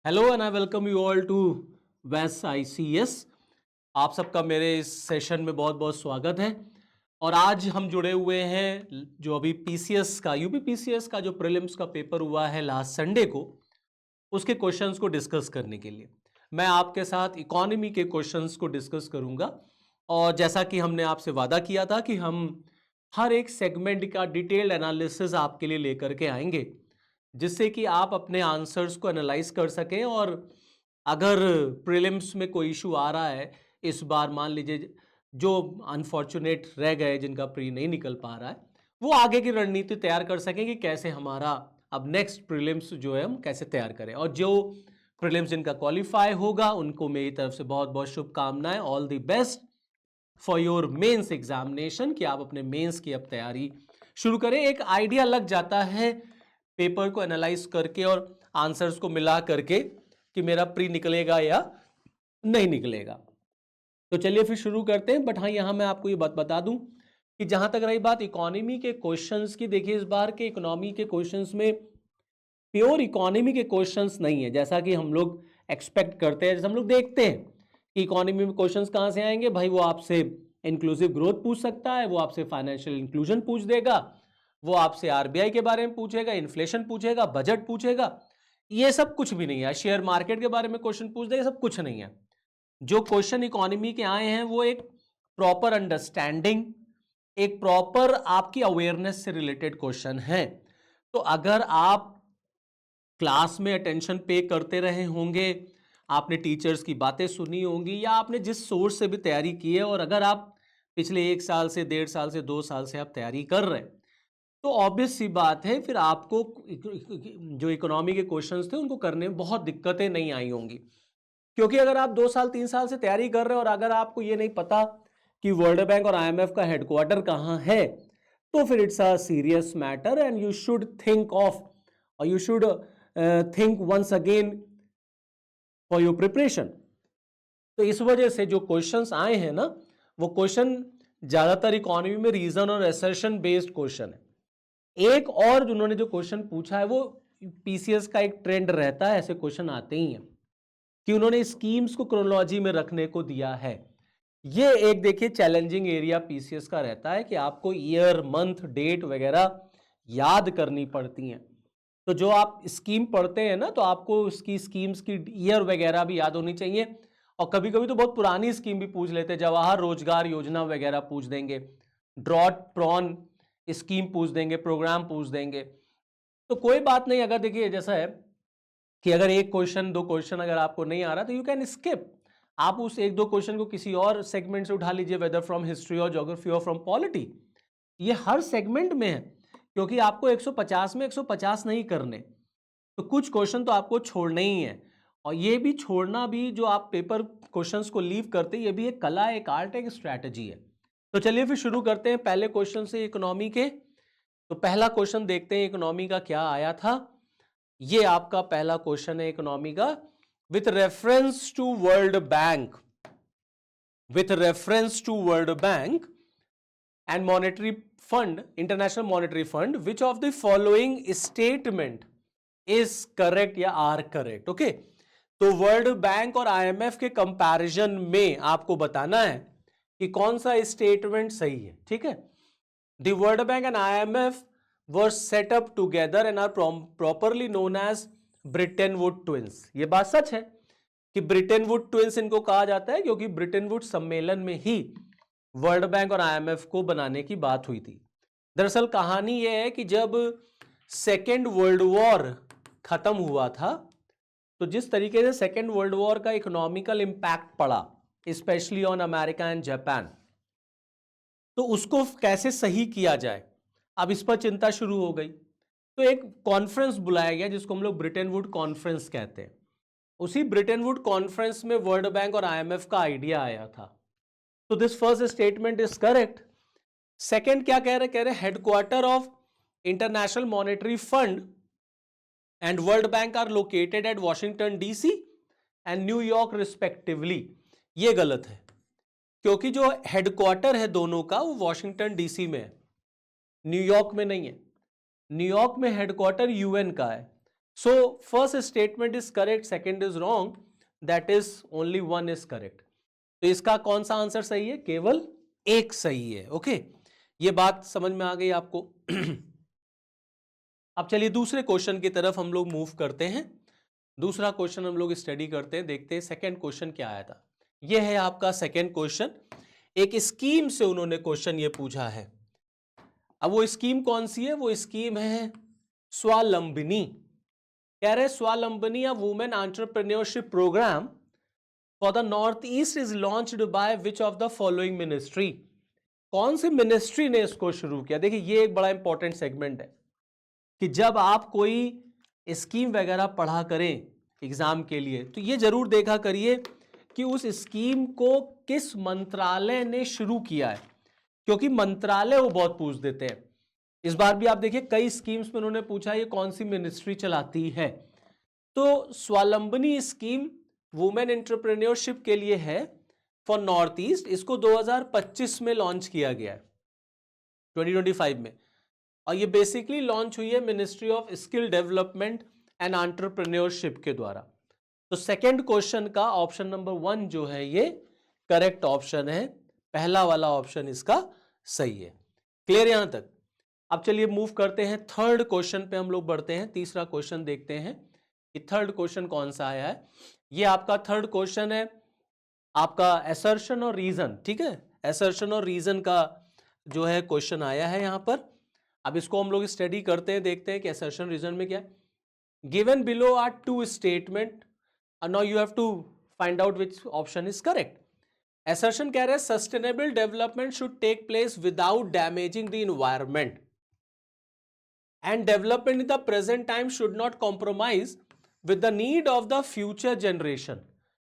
Hello and I welcome you all to वैस ICS। आप सबका मेरे इस सेशन में बहुत बहुत स्वागत है। और आज हम जुड़े हुए हैं जो अभी PCS का यूपी PCS का जो प्रीलिम्स का पेपर हुआ है लास्ट संडे को, उसके क्वेश्चंस को डिस्कस करने के लिए मैं आपके साथ इकोनॉमी के क्वेश्चंस को डिस्कस करूंगा। और जैसा कि हमने आपसे वादा किया था कि हम हर एक सेगमेंट का डिटेल्ड एनालिसिस आपके लिए लेकर के आएंगे, जिससे कि आप अपने आंसर्स को एनालाइज कर सकें। और अगर प्रीलिम्स में कोई इशू आ रहा है इस बार, मान लीजिए जो अनफॉर्चुनेट रह गए जिनका प्री नहीं निकल पा रहा है, वो आगे की रणनीति तैयार कर सकें कि कैसे हमारा अब नेक्स्ट प्रीलिम्स जो है हम कैसे तैयार करें। और जो प्रीलिम्स जिनका क्वालिफाई होगा उनको मेरी तरफ से बहुत बहुत शुभकामनाएं। All the best for your mains examination, कि आप अपने मेंस की अब तैयारी शुरू करें। एक आइडिया लग जाता है पेपर को एनालाइज करके और आंसर्स को मिला करके कि मेरा प्री निकलेगा या नहीं निकलेगा। तो चलिए फिर शुरू करते हैं। बट हाँ, यहां मैं आपको ये बात बता दूं कि जहां तक रही बात इकोनॉमी के क्वेश्चंस की, देखिए इस बार के इकोनॉमी के क्वेश्चंस में प्योर इकोनॉमी के क्वेश्चंस नहीं है जैसा कि हम लोग एक्सपेक्ट करते हैं। जैसे हम लोग देखते हैं कि इकोनॉमी में क्वेश्चंस कहां से आएंगे, भाई वो आपसे इंक्लूसिव ग्रोथ पूछ सकता है, वो आपसे फाइनेंशियल इंक्लूजन पूछ देगा, वो आपसे RBI के बारे में पूछेगा, इन्फ्लेशन पूछेगा, बजट पूछेगा। ये सब कुछ भी नहीं है। शेयर मार्केट के बारे में क्वेश्चन पूछ देगा, सब कुछ नहीं है। जो क्वेश्चन इकोनॉमी के आए हैं वो एक प्रॉपर अंडरस्टैंडिंग, एक प्रॉपर आपकी अवेयरनेस से रिलेटेड क्वेश्चन है। तो अगर आप क्लास में अटेंशन पे करते रहे होंगे, आपने टीचर्स की बातें सुनी होंगी, या आपने जिस सोर्स से भी तैयारी की है, और अगर आप पिछले 1 साल से 1.5 साल से 2 साल से आप तैयारी कर रहे हैं, तो ऑब्वियस सी बात है फिर आपको जो इकोनॉमी के क्वेश्चंस थे उनको करने में बहुत दिक्कतें नहीं आई होंगी। क्योंकि अगर आप 2 साल 3 साल से तैयारी कर रहे हो और अगर आपको ये नहीं पता कि वर्ल्ड बैंक और IMF का हेडक्वार्टर कहाँ है, तो फिर it's a serious matter and you should think of, और you should think once again for your preparation. तो इस वजह से जो क्वेश्चंस आए हैं ना, वो क्वेश्चन ज्यादातर इकोनॉमी में रीजन और असर्शन बेस्ड क्वेश्चन है। एक और जिन्होंने जो क्वेश्चन पूछा है, वो PCS का एक ट्रेंड रहता है, ऐसे क्वेश्चन आते ही हैं कि उन्होंने स्कीम्स को क्रोनोलॉजी में रखने को दिया है। ये एक देखिए चैलेंजिंग एरिया PCS का रहता है कि आपको ईयर मंथ डेट वगैरह याद करनी पड़ती हैं। तो जो आप स्कीम पढ़ते हैं ना, तो आपको उसकी स्कीम्स की ईयर वगैरह भी याद होनी चाहिए। और कभी कभी तो बहुत पुरानी स्कीम भी पूछ लेते हैं, जवाहर रोजगार योजना वगैरह पूछ देंगे, ड्रॉट प्रॉन स्कीम पूछ देंगे, प्रोग्राम पूछ देंगे। तो कोई बात नहीं, अगर देखिए जैसा है कि अगर एक क्वेश्चन दो क्वेश्चन अगर आपको नहीं आ रहा तो यू कैन स्किप। आप उस एक दो क्वेश्चन को किसी और सेगमेंट से उठा लीजिए, वेदर फ्रॉम हिस्ट्री और ज्योग्राफी और फ्रॉम पॉलिटी। ये हर सेगमेंट में है, क्योंकि आपको 150 में 150 नहीं करने, तो कुछ क्वेश्चन तो आपको छोड़ने ही है। और ये भी छोड़ना भी, जो आप पेपर क्वेश्चंस को लीव करते हैं, ये भी एक कला, एक आर्ट, एक स्ट्रैटेजी है। तो चलिए फिर शुरू करते हैं पहले क्वेश्चन से इकोनॉमी के। तो पहला क्वेश्चन देखते हैं इकोनॉमी का क्या आया था। ये आपका पहला क्वेश्चन है इकोनॉमी का। With reference to World Bank, with reference to World Bank and monetary fund, international monetary fund, which of the following statement is correct या are correct? ओके, तो वर्ल्ड बैंक और IMF के comparison में आपको बताना है कि कौन सा स्टेटमेंट सही है। ठीक है, the world bank and IMF were set up together and are properly known as Britain would twins. ये बात सच है कि ब्रिटेन वुड ट्विंस इनको कहा जाता है, क्योंकि ब्रिटेन वुड सम्मेलन में ही वर्ल्ड बैंक और IMF को बनाने की बात हुई थी। दरअसल कहानी यह है कि जब सेकेंड वर्ल्ड वॉर खत्म हुआ था, तो जिस तरीके से सेकेंड वर्ल्ड वॉर का इकोनॉमिकल इंपैक्ट पड़ा, specially on America and Japan, तो उसको कैसे सही किया जाए, अब इस पर चिंता शुरू हो गई। तो एक कॉन्फ्रेंस बुलाया गया जिसको हम लोग ब्रिटेन वुड कॉन्फ्रेंस कहते हैं। उसी ब्रिटेन वुड कॉन्फ्रेंस में वर्ल्ड बैंक और IMF का आइडिया आया था। तो this first statement is correct. Second क्या कह रहे headquarter of International Monetary Fund and World Bank are located at Washington DC and New York respectively. ये गलत है, क्योंकि जो हेडक्वार्टर है दोनों का वो वॉशिंगटन DC में है, न्यूयॉर्क में नहीं है। न्यूयॉर्क में हेडक्वार्टर UN का है। So first statement is correct, second is wrong, that is only one is correct. तो इसका कौन सा आंसर सही है? केवल एक सही है. ओके, ये बात समझ में आ गई आपको. अब चलिए दूसरे क्वेश्चन की तरफ हम लोग मूव करते हैं. दूसरा क्वेश्चन हम लोग स्टडी करते हैं, देखते हैं सेकंड क्वेश्चन क्या आया था. ये है आपका सेकंड क्वेश्चन. एक स्कीम से उन्होंने क्वेश्चन ये पूछा है. अब वो स्कीम कौन सी है? वो स्कीम है स्वावलंबनी. कह रहे स्वावलंबनी या women entrepreneurship programme for the North East is launched by which of the following ministry. कौन सी मिनिस्ट्री ने इसको शुरू किया? देखिए ये एक बड़ा इंपॉर्टेंट सेगमेंट है कि जब आप कोई स्कीम वगैरह पढ़ा करें एग्जाम के लिए तो ये जरूर देखा करिए कि उस स्कीम को किस मंत्रालय ने शुरू किया है, क्योंकि मंत्रालय वो बहुत पूछ देते हैं. इस बार भी आप देखिए कई स्कीम्स में उन्होंने पूछा ये कौन सी मिनिस्ट्री चलाती है. तो स्वावलंबनी स्कीम वुमेन एंटरप्रेन्योरशिप के लिए है फॉर नॉर्थ ईस्ट. इसको 2025 में लॉन्च किया गया है, 2025 में. और ये बेसिकली लॉन्च हुई है ministry of skill development and entrepreneurship के द्वारा. तो सेकंड क्वेश्चन का ऑप्शन नंबर 1 जो है ये करेक्ट ऑप्शन है. पहला वाला ऑप्शन इसका सही है. क्लियर यहां तक? अब चलिए मूव करते हैं थर्ड क्वेश्चन पे हम लोग बढ़ते हैं. तीसरा क्वेश्चन देखते हैं कि थर्ड क्वेश्चन कौन सा आया है. ये आपका थर्ड क्वेश्चन है आपका असर्शन और रीजन. ठीक है, असर्शन और रीजन का जो है क्वेश्चन आया है यहां पर. अब इसको हम लोग स्टडी करते हैं, देखते हैं कि असर्शन रीजन में क्या है. Given below are two statements, now you have to find out which option is correct. Assertion कह रहे हैं sustainable development should take place without damaging the environment and development in the present time should not compromise with the need of the future generation.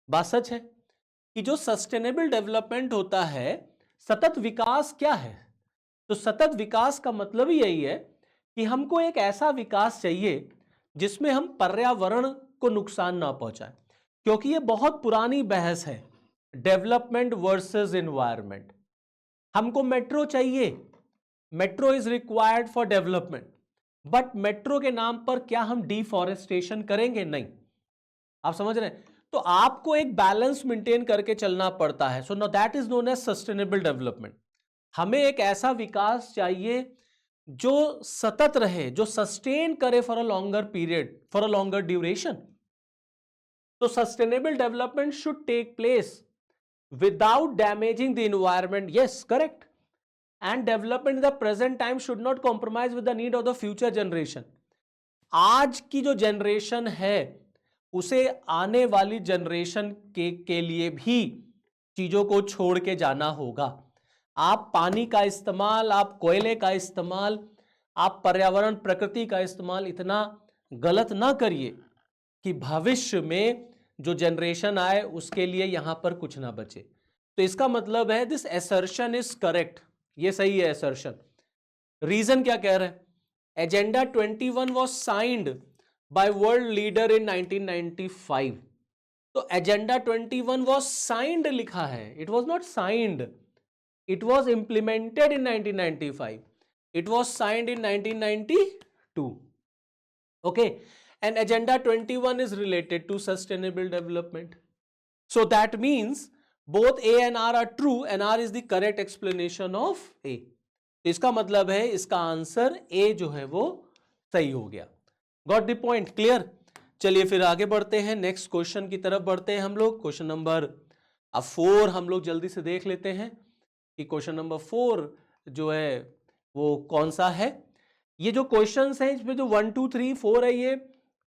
बात सच है कि जो sustainable development होता है, सतत विकास क्या है? तो सतत विकास का मतलब ही यही है कि हमको एक ऐसा विकास चाहिए जिसमें हम पर्यावरण को नुकसान ना पहुंचाएं, क्योंकि ये बहुत पुरानी बहस है डेवलपमेंट वर्सेस एनवायरनमेंट. हमको मेट्रो चाहिए, metro is required for development, but metro के नाम पर क्या हम डिफॉरेस्टेशन करेंगे? नहीं. आप समझ रहे हैं? तो आपको एक बैलेंस मेंटेन करके चलना पड़ता है. So no that is known as sustainable development. हमें एक ऐसा विकास चाहिए जो सतत रहे, जो सस्टेन करे for a longer period, for a longer duration. तो sustainable development should take place without damaging the environment. Yes, correct. And development in the present time should not compromise with the need of the future generation. आज की जो generation है उसे आने वाली generation के लिए भी चीजों को छोड़ के जाना होगा. आप पानी का इस्तेमाल, आप कोयले का इस्तेमाल, आप पर्यावरण प्रकृति का इस्तेमाल इतना गलत ना करिए कि भविष्य में जो जनरेशन आए उसके लिए यहां पर कुछ ना बचे. तो इसका मतलब है दिस असर्शन इज करेक्ट. ये सही है असर्शन. रीजन क्या कह रहे हैं? Agenda 21 was signed by world leader in 1995. तो एजेंडा 21 वॉज साइंड लिखा है, it was not signed. It was implemented in 1995. It was signed in 1992. Okay. And Agenda 21 is related to sustainable development. So that means both A and R are true and R is the correct explanation of A. इसका मतलब है इसका answer A जो है वो सही हो गया. Got the point? Clear? चलिए फिर आगे बढ़ते हैं, नेक्स्ट क्वेश्चन की तरफ बढ़ते हैं हम लोग. क्वेश्चन नंबर 4 हम लोग जल्दी से देख लेते हैं कि क्वेश्चन नंबर 4 जो है वो कौन सा है. ये जो क्वेश्चंस हैं इसमें जो 1 2 3 4 है, ये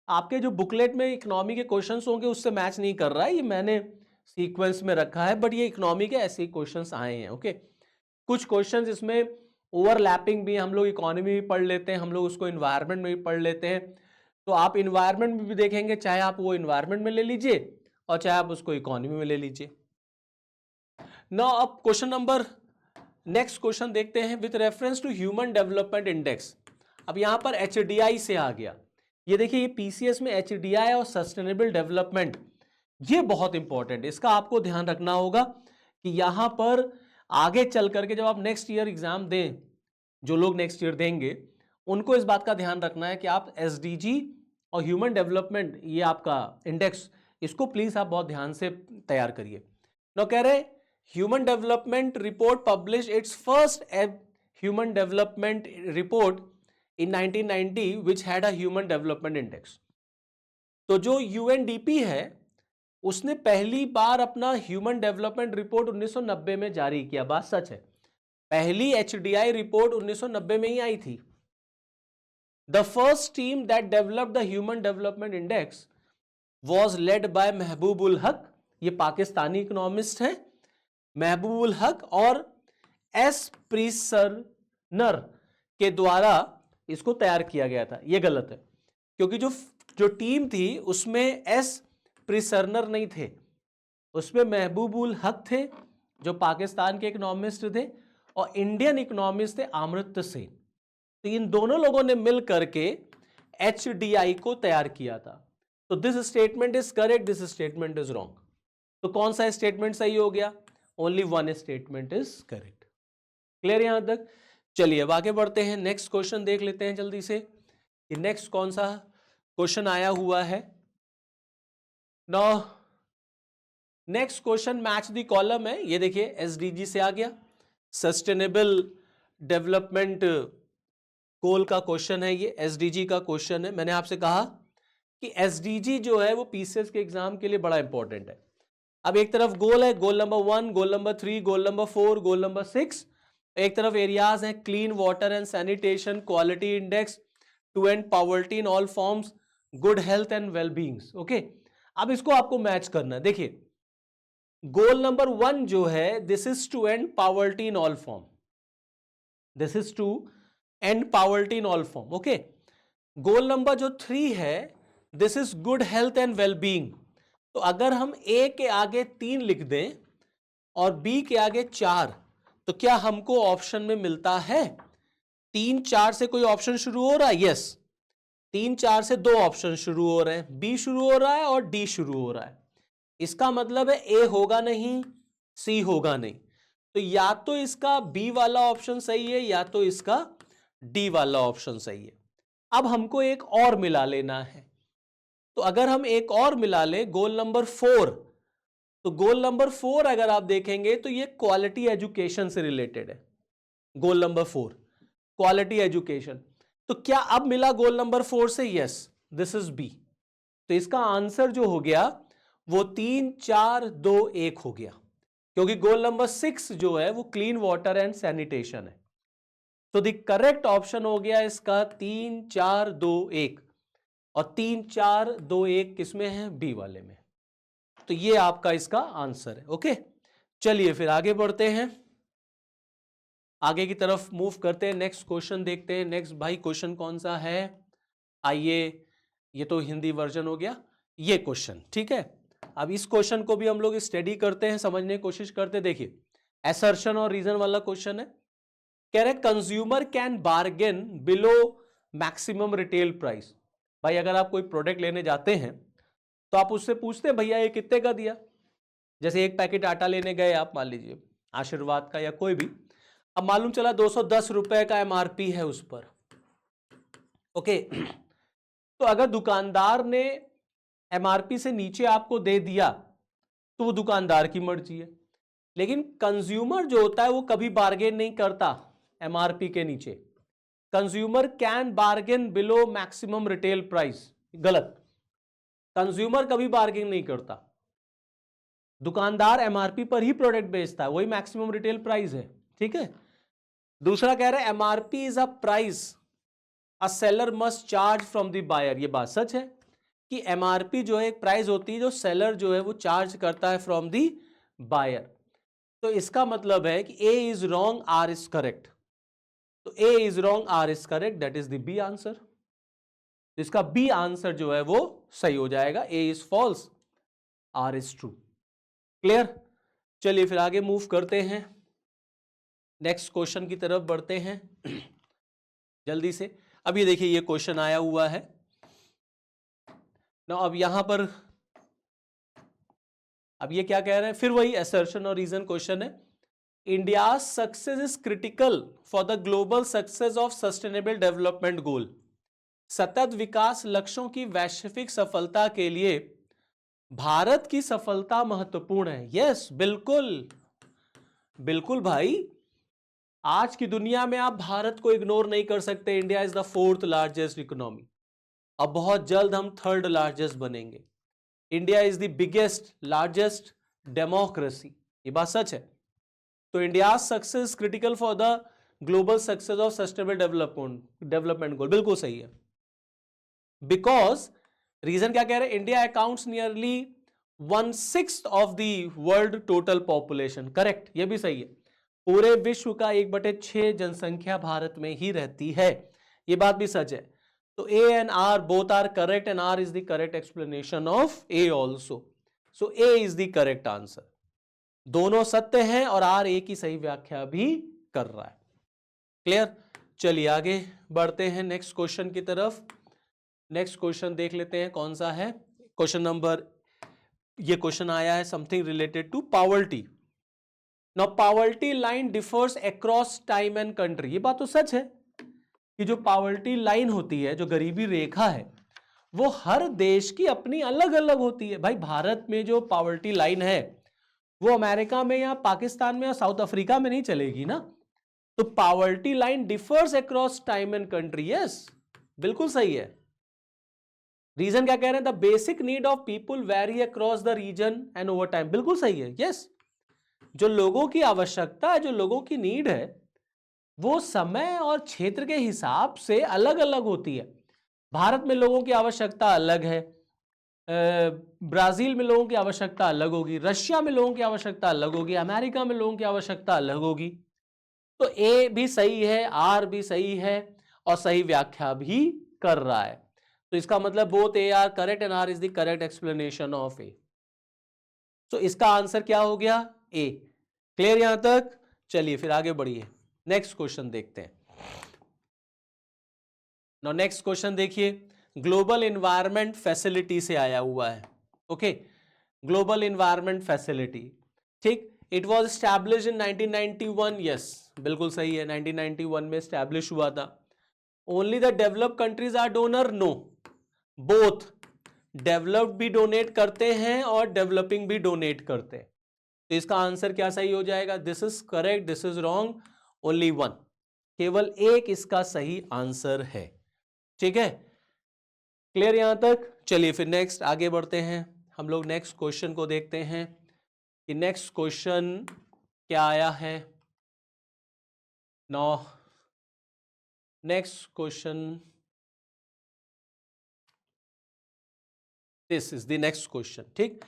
आपके जो बुकलेट में इकोनॉमी के क्वेश्चंस होंगे उससे मैच नहीं कर रहा है. ये मैंने सीक्वेंस में रखा है, बट ये इकोनॉमी के ऐसे क्वेश्चंस आए हैं. ओके, कुछ क्वेश्चंस इसमें ओवरलैपिंग भी, हम लोग इकोनॉमी भी पढ़ लेते हैं, हम लोग उसको इन्वायरमेंट में भी पढ़ लेते हैं. तो आप इन्वायरमेंट में भी देखेंगे, चाहे आप वो इन्वायरमेंट में ले लीजिए और चाहे आप उसको इकोनॉमी में ले लीजिए. नाउ अब क्वेश्चन नंबर नेक्स्ट क्वेश्चन देखते हैं with reference to human development index. अब यहां पर HDI से आ गया. ये देखिए ये PCS में HDI और सस्टेनेबल डेवलपमेंट, ये बहुत इंपॉर्टेंट. इसका आपको ध्यान रखना होगा कि यहां पर आगे चल करके जब आप नेक्स्ट ईयर एग्जाम दें, जो लोग नेक्स्ट ईयर देंगे उनको इस बात का ध्यान रखना है कि आप SDG और ह्यूमन डेवलपमेंट ये आपका इंडेक्स, इसको प्लीज आप बहुत ध्यान से तैयार करिए। नो कह रहे human development report publish it's first human development report in 1990 which had a human development index. तो जो यूएनडीपी है उसने पहली बार अपना ह्यूमन डेवलपमेंट रिपोर्ट 1990 में जारी किया। बात सच है, पहली एचडीआई रिपोर्ट 1990 में ही आई थी। The first team that developed the human development index was led by Mahbubul हक, ये पाकिस्तानी इकोनॉमिस्ट हैं, महबूबुल हक और एस प्रिसरनर के द्वारा इसको तैयार किया गया था। ये गलत है, क्योंकि जो टीम थी उसमें एस प्रिसरनर नहीं थे, उसमें महबूबुल हक थे जो पाकिस्तान के इकोनॉमिस्ट थे, और इंडियन इकोनॉमिस्ट थे अमर्त्य सेन। तो इन दोनों लोगों ने मिल करके एचडीआई को तैयार किया था। तो this statement is correct, this statement is wrong. तो कौन सा स्टेटमेंट सही हो गया? Only one statement is correct. Clear यहां तक? चलिए अब आगे बढ़ते हैं, नेक्स्ट क्वेश्चन देख लेते हैं जल्दी से कि नेक्स्ट कौन सा क्वेश्चन आया हुआ है। Now next question match the column है, ये देखिए एसडीजी से आ गया, सस्टेनेबल डेवलपमेंट गोल का क्वेश्चन है, ये एसडीजी का क्वेश्चन है। मैंने आपसे कहा कि एसडीजी जो है वो पीसीएस के एग्जाम के लिए बड़ा इंपॉर्टेंट है। अब एक तरफ गोल है, goal number 1, goal number 3, goal number 4, goal number 6, एक तरफ एरियाज हैं, clean water and sanitation, quality index, to end poverty in all forms, good health and wellbeings. Okay, अब इसको आपको मैच करना है। देखिए गोल नंबर 1 जो है, this is to end poverty in all form, this is to end poverty in all form. Okay, goal number जो 3 है, this is good health and wellbeing. तो अगर हम ए के आगे 3 लिख दें और बी के आगे 4, तो क्या हमको ऑप्शन में मिलता है? 3 4 से कोई ऑप्शन शुरू हो रहा है? यस, 3 4 से 2 ऑप्शन शुरू हो रहे हैं, बी शुरू हो रहा है और डी शुरू हो रहा है। इसका मतलब है ए होगा नहीं, सी होगा नहीं। तो या तो इसका बी वाला ऑप्शन सही है या तो इसका डी वाला ऑप्शन सही है। अब हमको एक और मिला लेना है। तो अगर हम एक और मिला ले, गोल नंबर 4, तो गोल नंबर 4 अगर आप देखेंगे तो ये क्वालिटी एजुकेशन से रिलेटेड है। गोल नंबर 4 क्वालिटी एजुकेशन, तो क्या अब मिला गोल नंबर 4 से? Yes, this is B. तो इसका आंसर जो हो गया वो 3 4 2 1 हो गया, क्योंकि गोल नंबर 6 जो है वो क्लीन वाटर एंड सैनिटेशन है। तो द करेक्ट ऑप्शन हो गया इसका 3 4 2 1, और 3 4 2 1 किसमें है? बी वाले में। तो ये आपका इसका आंसर है। ओके, चलिए फिर आगे बढ़ते हैं, आगे की तरफ मूव करते हैं, नेक्स्ट क्वेश्चन देखते हैं। नेक्स्ट भाई क्वेश्चन कौन सा है? आइए, ये तो हिंदी वर्जन हो गया ये क्वेश्चन, ठीक है। अब इस क्वेश्चन को भी हम लोग स्टडी करते हैं, समझने की कोशिश करते हैं। देखिए असर्शन और रीजन वाला क्वेश्चन है। कह रहे consumer can bargain below maximum retail price. भाई अगर आप कोई प्रोडक्ट लेने जाते हैं तो आप उससे पूछते हैं भैया ये कितने का दिया। जैसे एक पैकेट आटा लेने गए आप, मान लीजिए आशीर्वाद का या कोई भी, अब मालूम चला 210 रुपए का एमआरपी है उस पर। ओके, तो अगर दुकानदार ने एमआरपी से नीचे आपको दे दिया तो वो दुकानदार की मर्जी है, लेकिन कंज्यूमर जो होता है वो कभी बार्गेन नहीं करता एमआरपी के नीचे। Consumer can bargain below maximum retail price, गलत। कंज्यूमर कभी बार्गेन नहीं करता, दुकानदार एमआरपी पर ही प्रोडक्ट बेचता है, वही मैक्सिमम रिटेल प्राइस है, ठीक है। दूसरा कह रहा है MRP is a price a seller must charge from the buyer. ये बात सच है कि एमआरपी जो है एक प्राइस होती है जो सेलर जो है वो चार्ज करता है फ्रॉम द बायर। तो इसका मतलब है कि A is wrong, R is correct. तो A is wrong, R is correct, that is the B answer. तो इसका बी आंसर जो है वो सही हो जाएगा। A is false, R is true. Clear? चलिए फिर आगे मूव करते हैं, नेक्स्ट क्वेश्चन की तरफ बढ़ते हैं जल्दी से। अब ये देखिए ये क्वेश्चन आया हुआ है ना। अब यहां पर अब ये क्या कह रहे हैं, फिर वही असर्शन और रीजन क्वेश्चन है। India success is critical for the global success of sustainable development गोल। सतत विकास लक्ष्यों की वैश्विक सफलता के लिए भारत की सफलता महत्वपूर्ण है। यस, बिल्कुल बिल्कुल भाई, आज की दुनिया में आप भारत को इग्नोर नहीं कर सकते। India is the fourth largest economy, अब बहुत जल्द हम थर्ड लार्जेस्ट बनेंगे। India is the biggest largest democracy, ये बात सच है। तो India success critical for the global success of sustainable development गोल, बिल्कुल सही है। बिकॉज रीजन क्या कह रहे हैं, India accounts nearly 1/6 of the world total population, correct, ये भी सही है। पूरे विश्व का 1/6 जनसंख्या भारत में ही रहती है, ये बात भी सच है। तो A and R both are correct and R is the correct explanation of A also. So A is the correct answer. दोनों सत्य हैं और आर ए की सही व्याख्या भी कर रहा है। क्लियर? चलिए आगे बढ़ते हैं नेक्स्ट क्वेश्चन की तरफ। नेक्स्ट क्वेश्चन देख लेते हैं कौन सा है। क्वेश्चन नंबर, ये क्वेश्चन आया है something related to poverty. Now poverty line differs across time and country, ये बात तो सच है कि जो पॉवर्टी लाइन होती है, जो गरीबी रेखा है, वो हर देश की अपनी अलग अलग होती है। भाई भारत में जो पॉवर्टी लाइन है वो अमेरिका में या पाकिस्तान में या साउथ अफ्रीका में नहीं चलेगी ना। तो poverty line differs across time and country, yes बिल्कुल सही है। रीजन क्या कह रहे हैं, the basic need of people very across the region and over time, बिल्कुल सही है। यस, जो लोगों की आवश्यकता है, जो लोगों की नीड है, वो समय और क्षेत्र के हिसाब से अलग अलग होती है। भारत में लोगों की आवश्यकता अलग है, ब्राजील में लोगों की आवश्यकता अलग होगी, रशिया में लोगों की आवश्यकता अलग होगी, अमेरिका में लोगों की आवश्यकता अलग होगी। तो ए भी सही है, आर भी सही है और सही व्याख्या भी कर रहा है। तो इसका मतलब both A R correct and R is the correct explanation of A. तो इसका आंसर क्या हो गया, ए। क्लियर यहां तक? चलिए फिर आगे बढ़िए, नेक्स्ट क्वेश्चन देखते हैं। नाउ नेक्स्ट क्वेश्चन देखिए, ग्लोबल एनवायरनमेंट फैसिलिटी से आया हुआ है। ओके, ग्लोबल एनवायरनमेंट फैसिलिटी, ठीक, it was established in 1991, yes बिल्कुल सही है, 1991 में एस्टैब्लिश हुआ था। Only the developed countries are donor, no, both, developed भी डोनेट करते हैं और डेवलपिंग भी डोनेट करते हैं। तो इसका आंसर क्या सही हो जाएगा, this is correct, this is wrong, only one, केवल एक इसका सही आंसर है। ठीक है, क्लियर यहां तक? चलिए फिर नेक्स्ट आगे बढ़ते हैं, हम लोग नेक्स्ट क्वेश्चन को देखते हैं कि नेक्स्ट क्वेश्चन क्या आया है। No, next question, this is the next question. ठीक,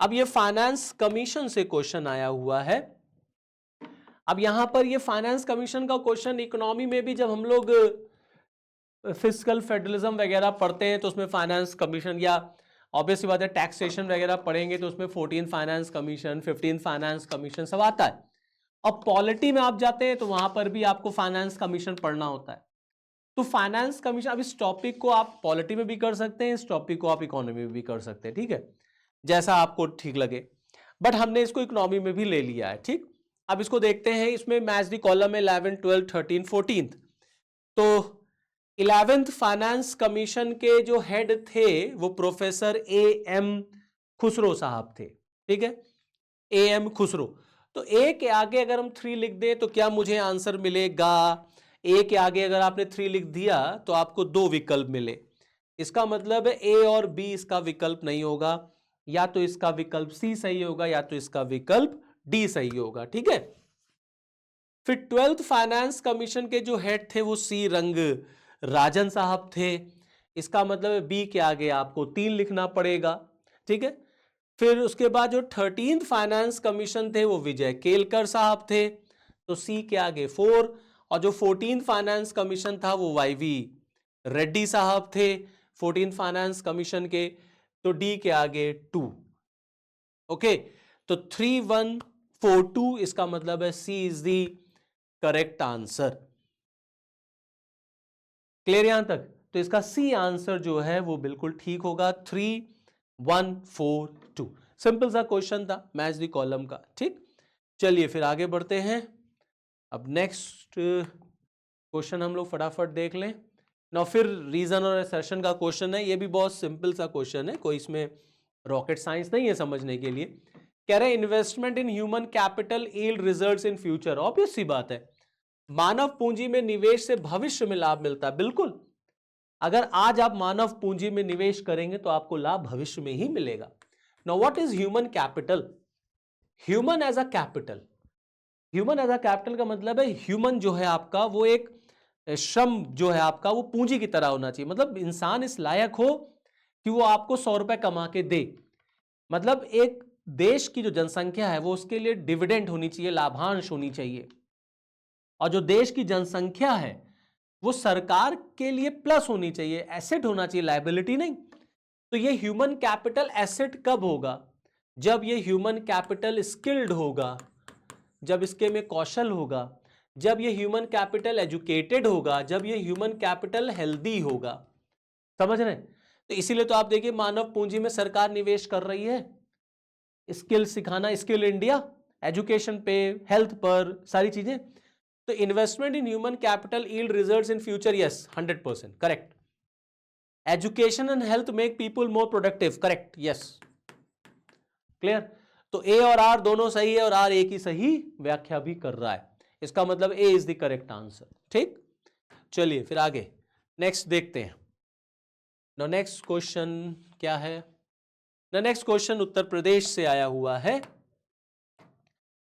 अब ये फाइनेंस कमीशन से क्वेश्चन आया हुआ है। अब यहां पर ये फाइनेंस कमीशन का क्वेश्चन, इकोनॉमी में भी जब हम लोग फिस्कल फेडरलिज्म वगैरह पढ़ते हैं तो उसमें फाइनेंस कमीशन, या ऑब्वियसली बात है टैक्सेशन वगैरह पढ़ेंगे तो उसमें 14 फाइनेंस कमीशन, 15 फाइनेंस कमीशन सब आता है। अब पॉलिटी में आप जाते हैं तो वहां पर भी आपको फाइनेंस कमीशन पढ़ना होता है। तो फाइनेंस कमीशन, अब इस टॉपिक को आप पॉलिटी में भी कर सकते हैं, इस टॉपिक को आप इकोनॉमी में भी कर सकते हैं, ठीक है, जैसा आपको ठीक लगे। बट हमने इसको इकोनॉमी में भी ले लिया है। ठीक, अब इसको देखते हैं, इसमें मैच दी कॉलम 11, 12, 13, 14। तो 11th फाइनेंस कमीशन के जो हेड थे वो प्रोफेसर ए एम खुसरो साहब थे। ठीक है, ए एम खुसरो। तो ए के आगे अगर हम 3 लिख दें तो क्या मुझे आंसर मिलेगा, ए के आगे अगर आपने 3 लिख दिया तो आपको 2 विकल्प मिले। इसका मतलब है ए और बी इसका विकल्प नहीं होगा, या तो इसका विकल्प सी सही होगा या तो इसका विकल्प डी सही होगा। ठीक है, फिर 12th फाइनेंस कमीशन के जो हेड थे वो सी रंग राजन साहब थे। इसका मतलब है बी के आगे आपको 3 लिखना पड़ेगा। ठीक है, फिर उसके बाद जो 13th फाइनेंस कमीशन थे वो विजय केलकर साहब थे, तो सी के आगे 4, और जो 14th फाइनेंस कमीशन था वो वाईवी रेड्डी साहब थे 14th फाइनेंस कमीशन के, तो डी के आगे 2। ओके, तो 3142 इसका मतलब है C is the correct answer. Clear यहां तक? तो इसका सी आंसर जो है वो बिल्कुल ठीक होगा, 3142। सिंपल सा क्वेश्चन था मैच दी कॉलम का। ठीक, चलिए फिर आगे बढ़ते हैं। अब नेक्स्ट क्वेश्चन हम लोग फटाफट देख लें। ना फिर रीजन और असर्शन का क्वेश्चन है, ये भी बहुत सिंपल सा क्वेश्चन है, कोई इसमें रॉकेट साइंस नहीं है समझने के लिए। कह रहे investment in human capital yield results in future. Obvious सी बात है, मानव पूंजी में निवेश से भविष्य में लाभ मिलता है। बिल्कुल, अगर आज आप मानव पूंजी में निवेश करेंगे तो आपको लाभ भविष्य में ही मिलेगा। Now what is human capital? Human as a capital, human as a capital का मतलब है ह्यूमन जो है आपका वो एक श्रम जो है आपका वो पूंजी की तरह होना चाहिए। मतलब इंसान इस लायक हो कि वो आपको 100 रुपए कमा के दे। मतलब एक देश की जो जनसंख्या है वो उसके लिए डिविडेंड होनी चाहिए, लाभांश होनी चाहिए। और जो देश की जनसंख्या है वो सरकार के लिए प्लस होनी चाहिए, एसेट होना चाहिए, लायबिलिटी नहीं। तो ये ह्यूमन कैपिटल एसेट कब होगा? जब ये ह्यूमन कैपिटल स्किल्ड होगा, जब इसके में कौशल होगा, जब ये ह्यूमन कैपिटल एजुकेटेड होगा, जब ये ह्यूमन कैपिटल हेल्दी होगा। समझ रहे हैं? तो इसीलिए तो आप देखिए मानव पूंजी में सरकार निवेश कर रही है, स्किल सिखाना, स्किल इंडिया, एजुकेशन पे, हेल्थ पर, सारी चीजें। तो investment in human capital yield results in future, yes 100% correct. Education and health make people more productive, correct, yes clear. तो ए और आर दोनों सही है और आर ए की सही व्याख्या भी कर रहा है, इसका मतलब ए इज द करेक्ट आंसर। ठीक, चलिए फिर आगे नेक्स्ट देखते हैं। नो नेक्स्ट क्वेश्चन क्या है? नेक्स्ट क्वेश्चन उत्तर प्रदेश से आया हुआ है,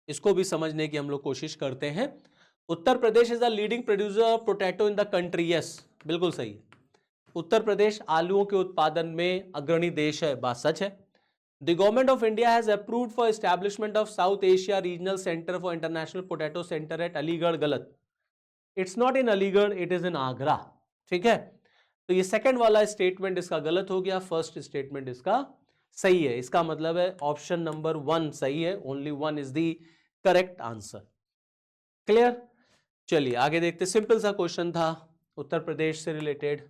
इसको भी समझने की हम लोग कोशिश करते हैं। Uttar Pradesh is the leading producer of potato in the country, yes बिल्कुल सही है। उत्तर प्रदेश आलूओं के उत्पादन में अग्रणी देश है, बात सच है। The government of India has approved for establishment of South Asia Regional Center for International Potato Center at Aligarh, गलत, it's not in Aligarh, it is in Agra। ठीक है, तो ये सेकंड वाला स्टेटमेंट इसका गलत हो गया, फर्स्ट स्टेटमेंट इसका सही है। इसका मतलब है ऑप्शन नंबर 1 सही है, only 1 is the correct answer. Clear, चलिए आगे देखते। सिंपल सा क्वेश्चन था उत्तर प्रदेश से रिलेटेड।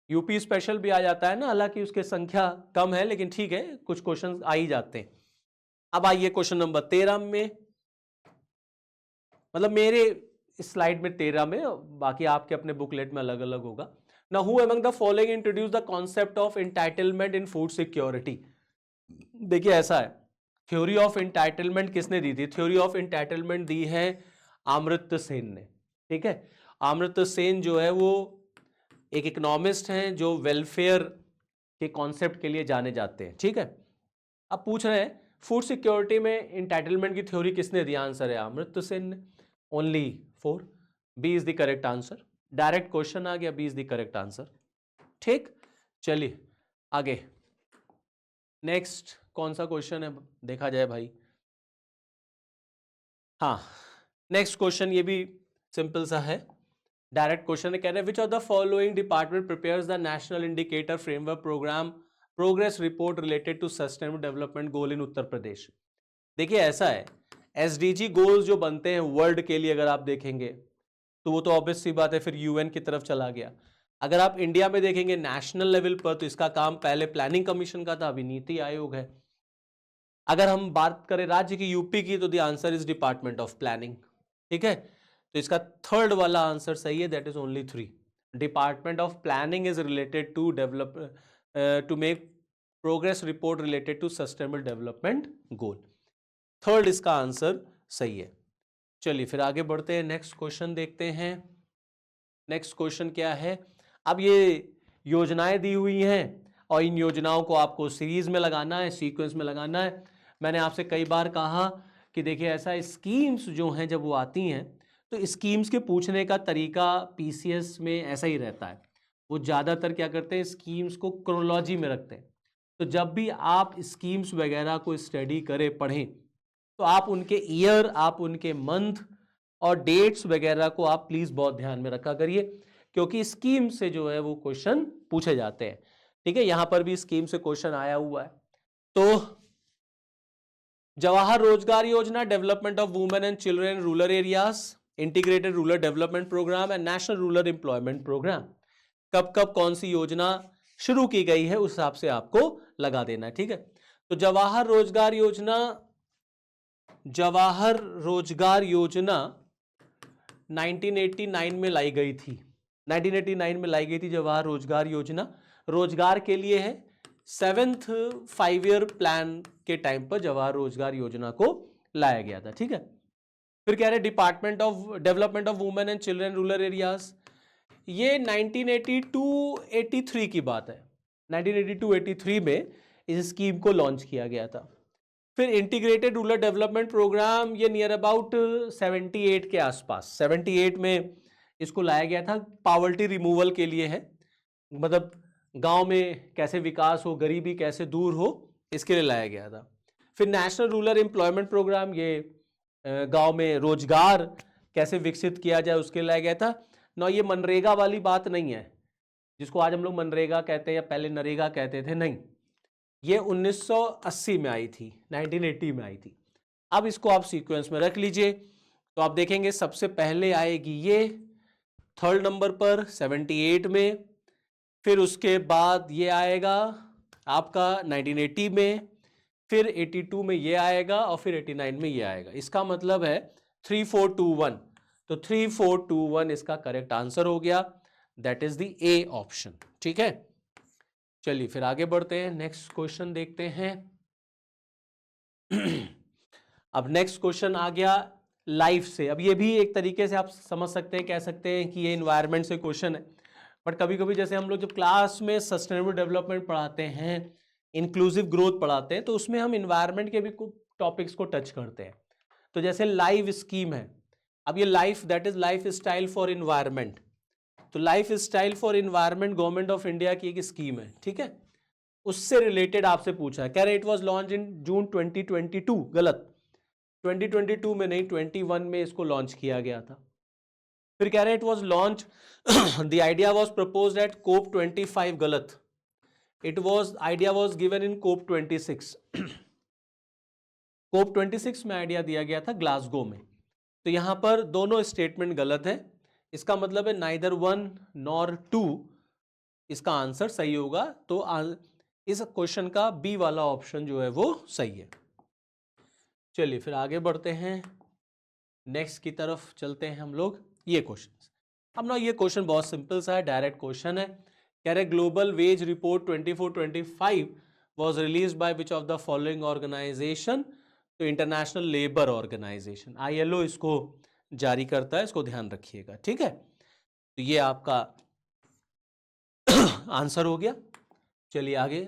यूपी स्पेशल भी आ जाता है ना, हालांकि उसकी संख्या कम है, लेकिन ठीक है कुछ क्वेश्चन आ ही जाते हैं। अब आइए क्वेश्चन नंबर 13 में, मतलब मेरे स्लाइड में 13 में, बाकी आपके अपने बुकलेट में अलग अलग होगा ना। Who among the following introduce the concept of entitlement in food security? देखिए ऐसा है, थ्योरी ऑफ एंटाइटलमेंट किसने दी थी? थ्योरी ऑफ एंटाइटलमेंट दी है अमर्त्य सेन ने। ठीक है, अमर्त्य सेन जो है वो एक इकोनॉमिस्ट हैं जो वेलफेयर के कॉन्सेप्ट के लिए जाने जाते हैं। ठीक है, अब पूछ रहे हैं फूड सिक्योरिटी में एंटाइटलमेंट की थ्योरी किसने दी? आंसर है अमर्त्य सेन ने, only 4, B is the correct answer. Direct question आ गया, B is the correct answer. ठीक, चलिए आगे नेक्स्ट कौन सा क्वेश्चन है देखा जाए भाई। हाँ, नेक्स्ट क्वेश्चन ये भी सिंपल सा है, डायरेक्ट क्वेश्चन है। कह रहे हैं which of the following department prepares the national indicator framework programme progress report related to sustainable development goal in Uttar Pradesh? देखिए ऐसा है, एसडीजी गोल्स जो बनते हैं वर्ल्ड के लिए, अगर आप देखेंगे तो वो तो ऑब्वियस सी बात है फिर यूएन की तरफ चला गया। अगर आप इंडिया में देखेंगे नेशनल लेवल पर, तो इसका काम पहले प्लानिंग कमीशन का था, अभी नीति आयोग है। अगर हम बात करें राज्य की, यूपी की, तो the answer is department of planning. ठीक है, तो इसका थर्ड वाला आंसर सही है, that is only 3। Department of planning is related to develop to make progress report related to sustainable development goal. Third इसका आंसर सही है। चलिए फिर आगे बढ़ते हैं, नेक्स्ट क्वेश्चन देखते हैं। नेक्स्ट क्वेश्चन क्या है? अब ये योजनाएं दी हुई हैं और इन योजनाओं को आपको सीरीज में लगाना है, सीक्वेंस में लगाना है। मैंने आपसे कई बार कहा कि देखिए ऐसा स्कीम्स जो हैं जब वो आती हैं तो स्कीम्स के पूछने का तरीका पीसीएस में ऐसा ही रहता है। वो ज़्यादातर क्या करते हैं, स्कीम्स को क्रोनोलॉजी में रखते हैं। तो जब भी आप स्कीम्स वगैरह को स्टडी करें, पढ़ें, तो आप उनके ईयर, आप उनके मंथ और डेट्स वगैरह को आप प्लीज़ बहुत ध्यान में रखा करिए, क्योंकि स्कीम से जो है वो क्वेश्चन पूछे जाते हैं। ठीक है, यहां पर भी स्कीम से क्वेश्चन आया हुआ है। तो Jawahar Rozgar Yojana, development of women and children in rural areas, integrated rural development programme and national rural employment programme, कब कब कौन सी योजना शुरू की गई है उस हिसाब से आपको लगा देना है। ठीक है, तो जवाहर रोजगार योजना 1989 में लाई गई थी। 1989 में लाई गई थी जवाहर रोजगार योजना, रोजगार के लिए है। 7th 5 ईयर प्लान के टाइम पर जवाहर रोजगार योजना को लाया गया था, ठीक है। फिर कह रहे department of development of women and children rural areas, ये 1982-83 की बात है। 1982-83 में इस स्कीम को लॉन्च किया गया था। फिर इंटीग्रेटेड रूरल डेवलपमेंट प्रोग्राम, ये नियर अबाउट 78 के आसपास, 78 में इसको लाया गया था। पॉवर्टी रिमूवल के लिए है, मतलब गांव में कैसे विकास हो, गरीबी कैसे दूर हो, इसके लिए लाया गया था। फिर नेशनल रूरल एम्प्लॉयमेंट प्रोग्राम, ये गांव में रोजगार कैसे विकसित किया जाए उसके लिए लाया गया था ना। ये मनरेगा वाली बात नहीं है, जिसको आज हम लोग मनरेगा कहते हैं या पहले नरेगा कहते थे, नहीं। ये 1980 में आई थी, 1980 में आई थी। अब इसको आप सीक्वेंस में रख लीजिए, तो आप देखेंगे सबसे पहले आएगी ये 3rd नंबर पर 78 में, फिर उसके बाद ये आएगा आपका 1980 में, फिर 82 में ये आएगा और फिर 89 में ये आएगा। इसका मतलब है 3421, तो 3421 इसका करेक्ट आंसर हो गया, that is the A option, ठीक है। चलिए फिर आगे बढ़ते हैं, नेक्स्ट क्वेश्चन देखते हैं। अब नेक्स्ट क्वेश्चन आ गया लाइफ से। अब ये भी एक तरीके से आप समझ सकते हैं, कह सकते हैं कि ये इन्वायरमेंट से क्वेश्चन है, बट कभी कभी जैसे हम लोग जब क्लास में सस्टेनेबल डेवलपमेंट पढ़ाते हैं, इंक्लूसिव ग्रोथ पढ़ाते हैं, तो उसमें हम इन्वायरमेंट के भी टॉपिक्स को टच करते हैं। तो जैसे लाइफ स्कीम है, अब ये life that is life style for environment, तो life style for environment government of India की एक स्कीम है, ठीक है। उससे रिलेटेड आपसे पूछा है, कह रहे इट वाज लॉन्च इन जून 2022, गलत, 2022 में नहीं 21 में इसको लॉन्च किया गया था। फिर कह रहे it was launch the idea was proposed at COP 25, गलत, it was idea was given in COP 26। COP 26 में आइडिया दिया गया था ग्लासगो में, तो यहां पर दोनों स्टेटमेंट गलत है। इसका मतलब है नाइदर 1 नॉर 2 इसका आंसर सही होगा, तो इस क्वेश्चन का बी वाला ऑप्शन जो है वो सही है। चलिए फिर आगे बढ़ते हैं, नेक्स्ट की तरफ चलते हैं हम लोग। ये क्वेश्चन, अब ना ये क्वेश्चन बहुत सिंपल सा है, डायरेक्ट क्वेश्चन है। कह रहे global wage report 24-25 was released by which of the following organization, तो इंटरनेशनल लेबर ऑर्गेनाइजेशन, ILO इसको जारी करता है, इसको ध्यान रखिएगा, ठीक है। तो ये आपका आंसर हो गया। चलिए आगे,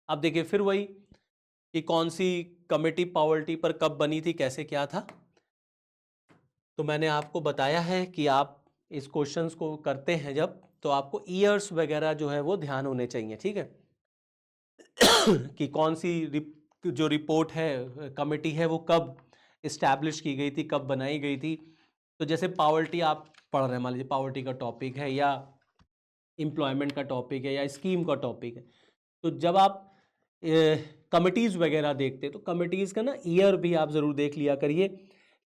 अब देखिए फिर वही कि कौन सी कमेटी पॉवर्टी पर कब बनी थी, कैसे क्या था। तो मैंने आपको बताया है कि आप इस क्वेश्चंस को करते हैं जब, तो आपको ईयर्स वगैरह जो है वो ध्यान होने चाहिए, ठीक है। कि कौन सी जो रिपोर्ट है, कमेटी है, वो कब इस्टेब्लिश की गई थी, कब बनाई गई थी। तो जैसे पॉवर्टी आप पढ़ रहे हैं, मान लीजिए पॉवर्टी का टॉपिक है या एम्प्लॉयमेंट का टॉपिक है या स्कीम का टॉपिक है, तो जब आप कमिटीज़ वगैरह देखते हैं तो कमिटीज़ का ना ईयर भी आप ज़रूर देख लिया करिए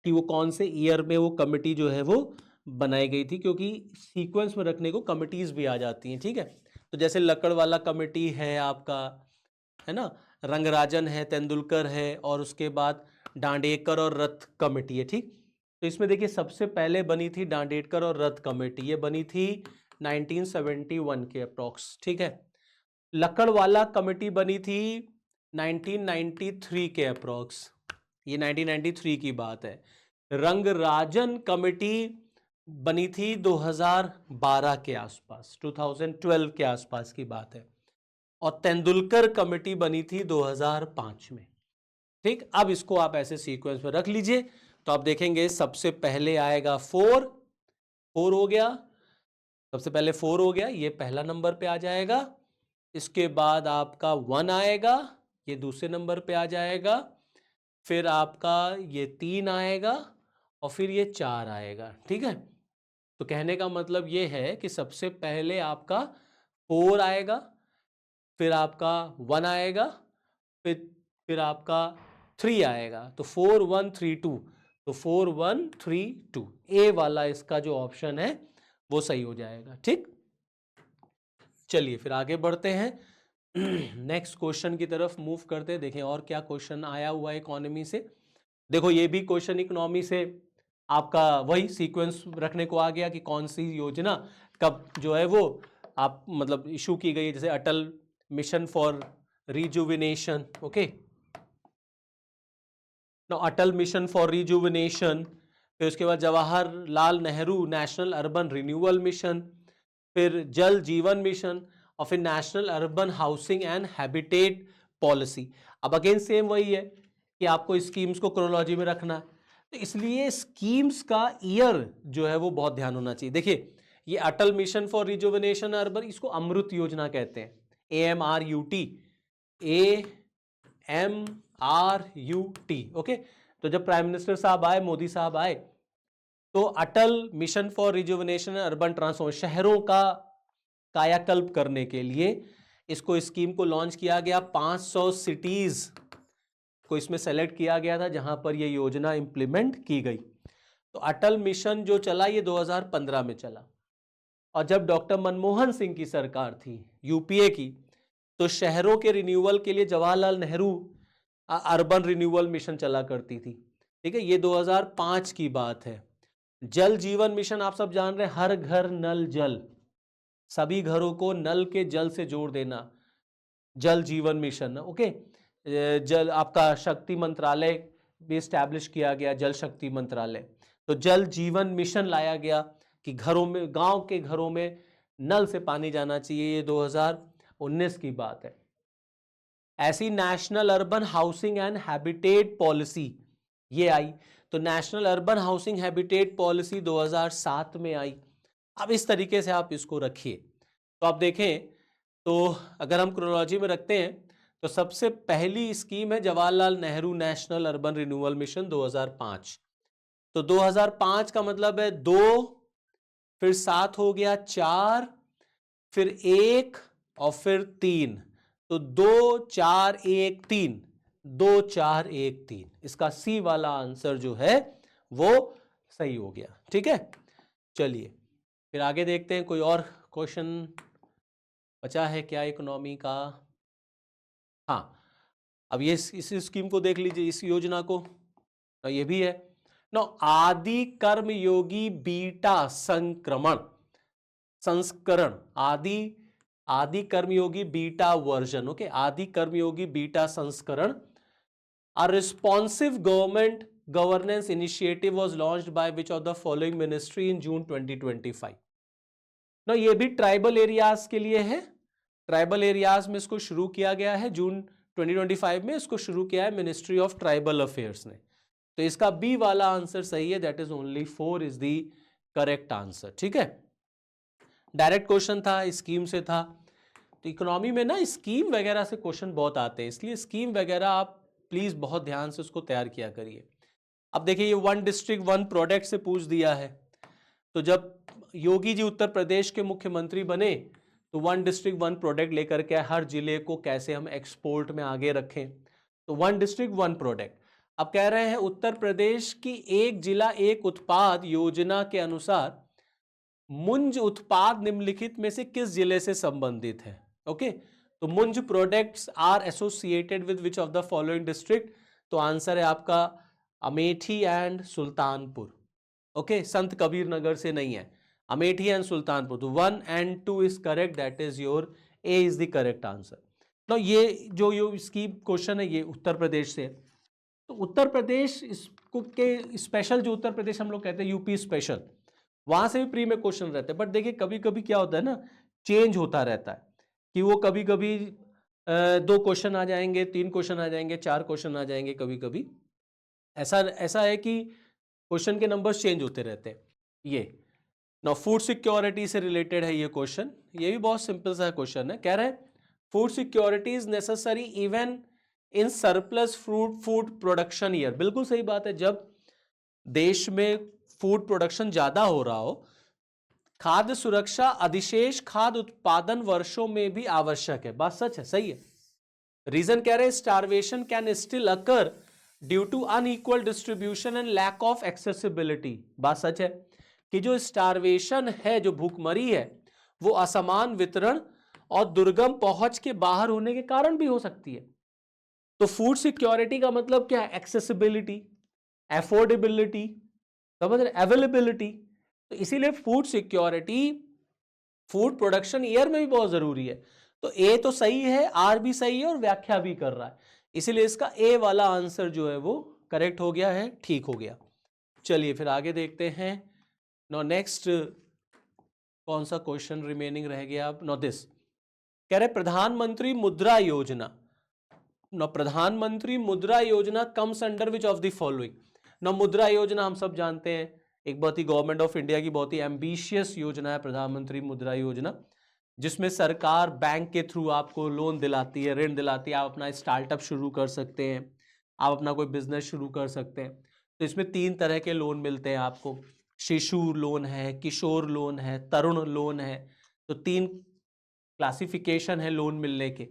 कि वो कौन से ईयर में वो कमिटी जो है वो बनाई गई थी, क्योंकि सीक्वेंस में रखने को कमिटीज़ भी आ जाती हैं, ठीक है। तो जैसे लकड़ वाला कमेटी है आपका, है ना, रंगराजन है, तेंदुलकर है, और उसके बाद डांडेकर और रथ कमेटी है, ठीक। तो इसमें देखिए सबसे पहले बनी थी डांडेकर और रथ कमेटी, ये बनी थी 1971 के अप्रॉक्स, ठीक है। लकड़ वाला कमेटी बनी थी 1993 के अप्रॉक्स, ये 1993 की बात है। रंगराजन कमेटी बनी थी 2012 के आसपास, 2012 के आसपास की बात है, और तेंदुलकर कमेटी बनी थी 2005 में, ठीक। अब इसको आप ऐसे सीक्वेंस में रख लीजिए, तो आप देखेंगे सबसे पहले आएगा 4 हो गया, सबसे पहले 4 हो गया, ये पहला नंबर पे आ जाएगा। इसके बाद आपका 1 आएगा, ये दूसरे नंबर पे आ जाएगा, फिर आपका ये 3 आएगा, और फिर ये 4 आएगा, ठीक है। तो कहने का मतलब ये है कि सबसे पहले आपका 4 आएगा, फिर आपका 1 आएगा, फिर आपका 3 आएगा, तो 4 1 3 2, तो 4 1 3 2, ए वाला इसका जो ऑप्शन है वो सही हो जाएगा, ठीक। चलिए फिर आगे बढ़ते हैं, नेक्स्ट क्वेश्चन की तरफ मूव करते हैं। देखें और क्या क्वेश्चन आया हुआ है इकोनॉमी से। देखो ये भी क्वेश्चन इकोनॉमी से आपका वही सीक्वेंस रखने को आ गया कि कौन सी योजना कब जो है वो आप मतलब इशू की गई है, जैसे Atal mission for rejuvenation, okay, Atal mission for rejuvenation, फिर उसके बाद Jawaharlal Nehru national urban renewal mission, फिर जल जीवन मिशन, और फिर national urban housing and habitat policy. अब अगेन सेम वही है कि आपको स्कीम्स को क्रोनोलॉजी में रखना है, तो इसलिए स्कीम्स का ईयर जो है वो बहुत ध्यान होना चाहिए। देखिए ये अटल मिशन फॉर रिजुविनेशन अर्बन, इसको अमृत योजना कहते हैं, AMRUT, AMRUT, ओके। तो जब प्राइम मिनिस्टर साहब आए, मोदी साहब आए, तो Atal mission for rejuvenation urban transformation, शहरों का कायाकल्प करने के लिए इसको स्कीम को लॉन्च किया गया। 500 सिटीज को इसमें सेलेक्ट किया गया था जहां पर यह योजना इंप्लीमेंट की गई। तो अटल मिशन जो चला ये 2015 में चला, और जब डॉक्टर मनमोहन सिंह की सरकार थी यूपीए की, तो शहरों के रिन्यूअल के लिए Jawaharlal Nehru urban renewal mission चला करती थी, ठीक है, ये 2005 की बात है। जल जीवन मिशन आप सब जान रहे हैं, हर घर नल जल, सभी घरों को नल के जल से जोड़ देना, जल जीवन मिशन, ओके। जल आपका शक्ति मंत्रालय भी स्टैब्लिश किया गया, जल शक्ति मंत्रालय। तो जल जीवन मिशन लाया गया कि घरों में, गांव के घरों में नल से पानी जाना चाहिए, ये 2019 की बात है। ऐसी national urban housing and habitat policy ये आई, तो national urban housing habitat policy 2007 में आई। अब इस तरीके से आप इसको रखिए, तो आप देखें, तो अगर हम क्रोनोलॉजी में रखते हैं तो सबसे पहली स्कीम है Jawaharlal Nehru national urban renewal mission 2005। तो 2005 का मतलब है 2, फिर 7 हो गया, 4, फिर 1 और फिर 3, तो 2 4 1 3, 2 4 1 3, इसका सी वाला आंसर जो है वो सही हो गया, ठीक है। चलिए फिर आगे देखते हैं, कोई और क्वेश्चन बचा है क्या इकोनॉमी का? हाँ, अब ये इस स्कीम को देख लीजिए, इस योजना को, तो ये भी है नो, आदि कर्मयोगी बीटा संस्करण, आदि कर्मयोगी बीटा वर्जन, ओके, आदि कर्मयोगी बीटा संस्करण। A responsive government governance initiative was launched by which of the following ministry in June 2025? ना ये भी ट्राइबल एरियाज के लिए है, ट्राइबल एरियाज में इसको शुरू किया गया है, जून 2025 में इसको शुरू किया है मिनिस्ट्री ऑफ ट्राइबल अफेयर्स ने। तो इसका बी वाला आंसर सही है, that is only 4 is the correct answer, ठीक है। डायरेक्ट क्वेश्चन था, स्कीम से था। तो इकोनॉमी में ना स्कीम वगैरह से क्वेश्चन बहुत आते हैं, इसलिए स्कीम वगैरह आप प्लीज बहुत ध्यान से उसको तैयार किया करिए। अब देखिए ये 1 डिस्ट्रिक्ट 1 प्रोडक्ट से पूछ दिया है, तो जब योगी जी उत्तर प्रदेश के मुख्यमंत्री बने तो 1 डिस्ट्रिक्ट 1 प्रोडक्ट लेकर के हर जिले को कैसे हम एक्सपोर्ट में आगे रखें, तो 1 डिस्ट्रिक्ट 1 प्रोडक्ट। अब कह रहे हैं उत्तर प्रदेश की एक जिला एक उत्पाद योजना के अनुसार मुंज उत्पाद निम्नलिखित में से किस जिले से संबंधित है, ओके। तो मुंज products are associated with which of the following district, तो आंसर है आपका अमेठी एंड सुल्तानपुर, ओके, संत कबीर नगर से नहीं है, अमेठी एंड सुल्तानपुर। तो 1 and 2 is correct, that is your A is the correct answer. तो ये जो इसकी क्वेश्चन है ये उत्तर प्रदेश से, तो उत्तर प्रदेश इसको के स्पेशल, जो उत्तर प्रदेश हम लोग कहते हैं यूपी स्पेशल, वहां से भी प्री में क्वेश्चन रहते हैं। बट देखिए कभी कभी क्या होता है ना, चेंज होता रहता है कि वो कभी कभी 2 क्वेश्चन आ जाएंगे, 3 क्वेश्चन आ जाएंगे, 4 क्वेश्चन आ जाएंगे, कभी कभी ऐसा है कि क्वेश्चन के नंबर्स चेंज होते रहते हैं। ये ना फूड सिक्योरिटी से रिलेटेड है ये क्वेश्चन, ये भी बहुत सिंपल सा क्वेश्चन है। कह रहे हैं food security is necessary even in surplus food production year. बिल्कुल सही बात है, जब देश में फूड प्रोडक्शन ज्यादा हो रहा हो, खाद्य सुरक्षा अधिशेष खाद्य उत्पादन वर्षों में भी आवश्यक है। बात सच है, सही है। रीजन कह रहे हैं starvation can still occur due to unequal distribution and lack of accessibility. बात सच है कि जो स्टारवेशन है, जो भूखमरी है, वो असमान वितरण और दुर्गम पहुंच के बाहर होने के कारण भी हो सकती है। तो फूड सिक्योरिटी का मतलब क्या है? एक्सेसिबिलिटी, एफोर्डेबिलिटी, समझ रहे, अवेलेबिलिटी। तो इसीलिए food security, food production year में भी बहुत जरूरी है। तो ए तो सही है, आर भी सही है और व्याख्या भी कर रहा है, इसीलिए इसका ए वाला आंसर जो है वो करेक्ट हो गया है, ठीक हो गया। चलिए फिर आगे देखते हैं। नो नेक्स्ट कौन सा क्वेश्चन रिमेनिंग रह गया अब? नो दिस, कह रहे प्रधानमंत्री मुद्रा योजना। No Pradhan Mantri Mudra Yojana comes under which of the following. No Mudra Yojana हम सब जानते हैं, एक बहुत ही गवर्नमेंट ऑफ इंडिया की बहुत ही एम्बिशियस योजना है प्रधानमंत्री मुद्रा योजना, जिसमें सरकार बैंक के थ्रू आपको लोन दिलाती है, ऋण दिलाती है, आप अपना स्टार्टअप शुरू कर सकते हैं, आप अपना कोई बिजनेस शुरू कर सकते हैं। तो इसमें 3 तरह के लोन मिलते हैं आपको, शिशु लोन है, किशोर लोन है, तरुण लोन है। तो 3 क्लासिफिकेशन है लोन मिलने के।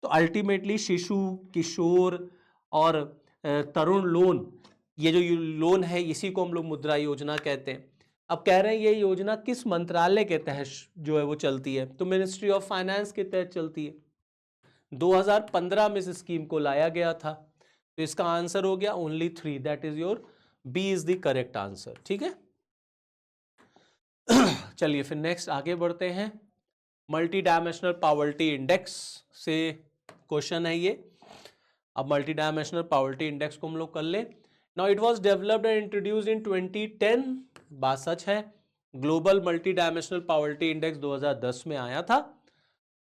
तो अल्टीमेटली शिशु, किशोर और तरुण लोन, ये जो लोन है इसी को हम लोग मुद्रा योजना कहते हैं। अब कह रहे हैं ये योजना किस मंत्रालय के तहत जो है वो चलती है? तो मिनिस्ट्री ऑफ फाइनेंस के तहत चलती है। 2015 में इस स्कीम को लाया गया था। तो इसका आंसर हो गया only 3, that is your B is the correct answer. ठीक है, चलिए फिर नेक्स्ट आगे बढ़ते हैं। मल्टी डायमेंशनल पॉवर्टी इंडेक्स से क्वेश्चन है ये। अब मल्टी डायमेंशनल पॉवर्टी इंडेक्स को हम लोग कर ले। Now it was developed and introduced in 2010, बात सच है। Global multi dimensional poverty index 2010 में आया था।